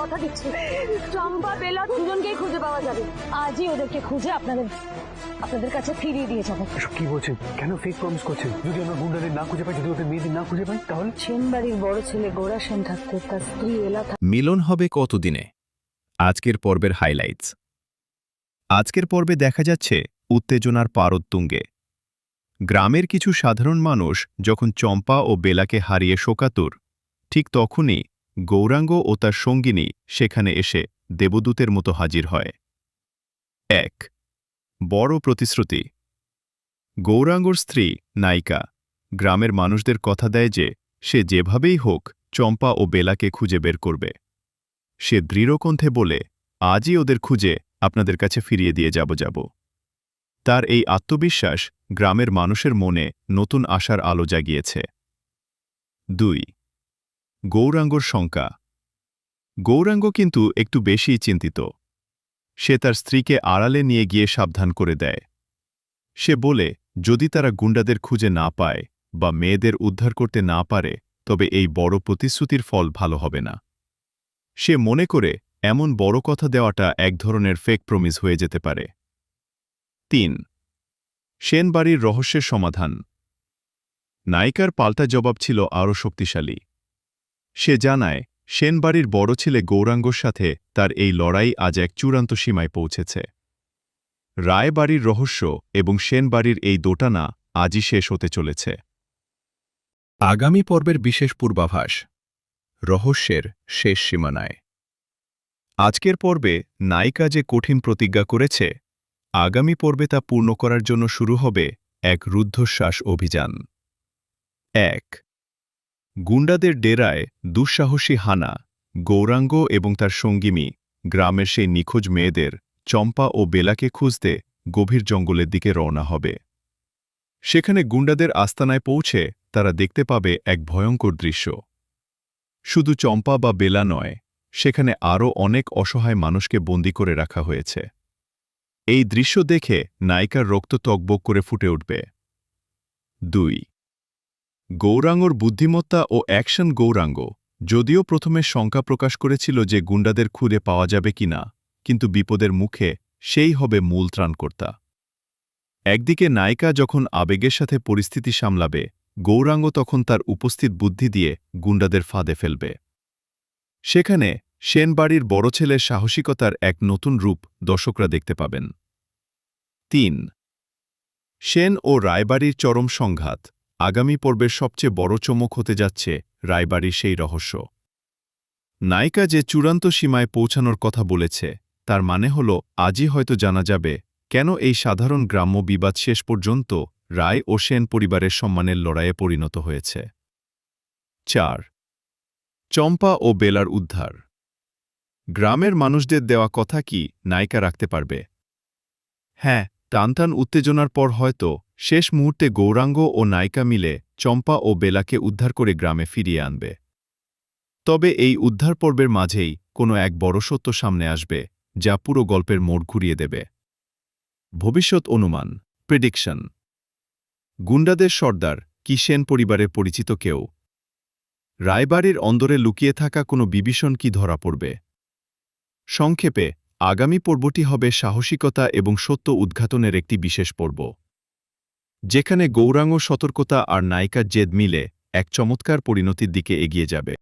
কথা দিচ্ছি, চম্পা বেলা দুজনকেই খুঁজে পাওয়া যাবে। আজই ওদেরকে খুঁজে আপনাদের কাছে ফিরিয়ে দিয়ে যাবো। এসব কি বলছেন? কেন ফেক প্রমিস করছেন? যদি আমরা গুন্ডাদের না খুঁজে পাই, যদি ওদের মেয়েদের না খুঁজে পাই, তাহলে সেন বাড়ির বড় ছেলে গোরা সেন থাকতে তার স্ত্রী এলা মিলন হবে কতদিনে? আজকের পর্বের হাইলাইটস। আজকের পর্বে দেখা যাচ্ছে উত্তেজনার পারোত্তুঙ্গে। গ্রামের কিছু সাধারণ মানুষ যখন চম্পা ও বেলাকে হারিয়ে শোকাতুর, ঠিক তখনই গৌরাঙ্গ ও তার সঙ্গিনী সেখানে এসে দেবদূতের মতো হাজির হয়। ১. বড় প্রতিশ্রুতি। গৌরাঙ্গর স্ত্রী নায়িকা গ্রামের মানুষদের কথা দেয় যে সে যেভাবেই হোক চম্পা ও বেলাকে খুঁজে বের করবে। সে দৃঢ়কণ্ঠে বলে, আজই ওদের খুঁজে আপনাদের কাছে ফিরিয়ে দিয়ে যাব। তার এই আত্মবিশ্বাস গ্রামের মানুষের মনে নতুন আশার আলো জাগিয়েছে। ২. গৌরাঙ্গর শঙ্কা। গৌরাঙ্গ কিন্তু একটু বেশিই চিন্তিত। সে তার স্ত্রীকে আড়ালে নিয়ে গিয়ে সাবধান করে দেয়। সে বলে, যদি তারা গুন্ডাদের খুঁজে না পায় বা মেয়েদের উদ্ধার করতে না পারে, তবে এই বড় প্রতিশ্রুতির ফল ভালো হবে না। সে মনে করে এমন বড় কথা দেওয়াটা এক ধরনের ফেক প্রমিস হয়ে যেতে পারে। ৩. সেনবাড়ির রহস্যের সমাধান। নায়িকার পাল্টা জবাব ছিল আরও শক্তিশালী। সে জানায়, সেনবাড়ির বড় ছেলে গৌরাঙ্গর সাথে তার এই লড়াই আজ এক চূড়ান্ত সীমায় পৌঁছেছে। রায়বাড়ির রহস্য এবং সেনবাড়ির এই দোটানা আজই শেষ হতে চলেছে। আগামী পর্বের বিশেষ পূর্বাভাস। রহস্যের শেষ সীমানায়। আজকের পর্বে নায়িকা যে কঠিন প্রতিজ্ঞা করেছে, আগামী পর্বে তা পূর্ণ করার জন্য শুরু হবে এক রুদ্ধশ্বাস অভিযান। ১. গুন্ডাদের ডেরায় দুঃসাহসী হানা। গৌরাঙ্গ এবং তার সঙ্গিনী গ্রামের সেই নিখোঁজ মেয়েদের চম্পা ও বেলাকে খুঁজতে গভীর জঙ্গলের দিকে রওনা হবে। সেখানে গুন্ডাদের আস্তানায় পৌঁছে তারা দেখতে পাবে এক ভয়ঙ্কর দৃশ্য। শুধু চম্পা বা বেলা নয়, সেখানে আরও অনেক অসহায় মানুষকে বন্দী করে রাখা হয়েছে। এই দৃশ্য দেখে নায়িকার রক্ত টগবগ করে ফুটে উঠবে। ২. গৌরাঙ্গর বুদ্ধিমত্তা ও অ্যাকশন। গৌরাঙ্গ যদিও প্রথমে শঙ্কা প্রকাশ করেছিল যে গুন্ডাদের খুঁজে পাওয়া যাবে কিনা, কিন্তু বিপদের মুখে সেই হবে মূল ত্রাণকর্তা। একদিকে নায়িকা যখন আবেগের সাথে পরিস্থিতি সামলাবে, গৌরাঙ্গ তখন তার উপস্থিত বুদ্ধি দিয়ে গুন্ডাদের ফাঁদে ফেলবে। সেখানে সেনবাড়ির বড় ছেলের সাহসিকতার এক নতুন রূপ দর্শকরা দেখতে পাবেন। ৩. সেন ও রায়বাড়ির চরম সংঘাত। আগামী পর্বের সবচেয়ে বড় চমক হতে যাচ্ছে রায়বাড়ির সেই রহস্য। নায়িকা যে চূড়ান্ত সীমায় পৌঁছানোর কথা বলেছে, তার মানে হল আজই হয়তো জানা যাবে কেন এই সাধারণ গ্রাম্য বিবাদ শেষ পর্যন্ত রায় ও সেন পরিবারের সম্মানের লড়াইয়ে পরিণত হয়েছে। ৪. চম্পা ও বেলার উদ্ধার। গ্রামের মানুষদের দেওয়া কথা কি নায়িকা রাখতে পারবে? হ্যাঁ, টানটান উত্তেজনার পর হয়তো শেষ মুহূর্তে গৌরাঙ্গ ও নায়িকা মিলে চম্পা ও বেলাকে উদ্ধার করে গ্রামে ফিরিয়ে আনবে। তবে এই উদ্ধার পর্বের মাঝেই কোনো এক বড় সত্য সামনে আসবে, যা পুরো গল্পের মোড় ঘুরিয়ে দেবে। ভবিষ্যৎ অনুমান, প্রেডিকশন। গুন্ডাদের সর্দার কি সেন পরিবারের পরিচিত কেউ? রায়বাড়ির অন্দরে লুকিয়ে থাকা কোনো বিভীষণ কি ধরা পড়বে? সংক্ষেপে, আগামী পর্বটি হবে সাহসিকতা এবং সত্য উদ্ঘাটনের একটি বিশেষ পর্ব, যেখানে গৌরাঙ্গ সতর্কতা আর নায়িকার জেদ মিলে এক চমৎকার পরিণতির দিকে এগিয়ে যাবে।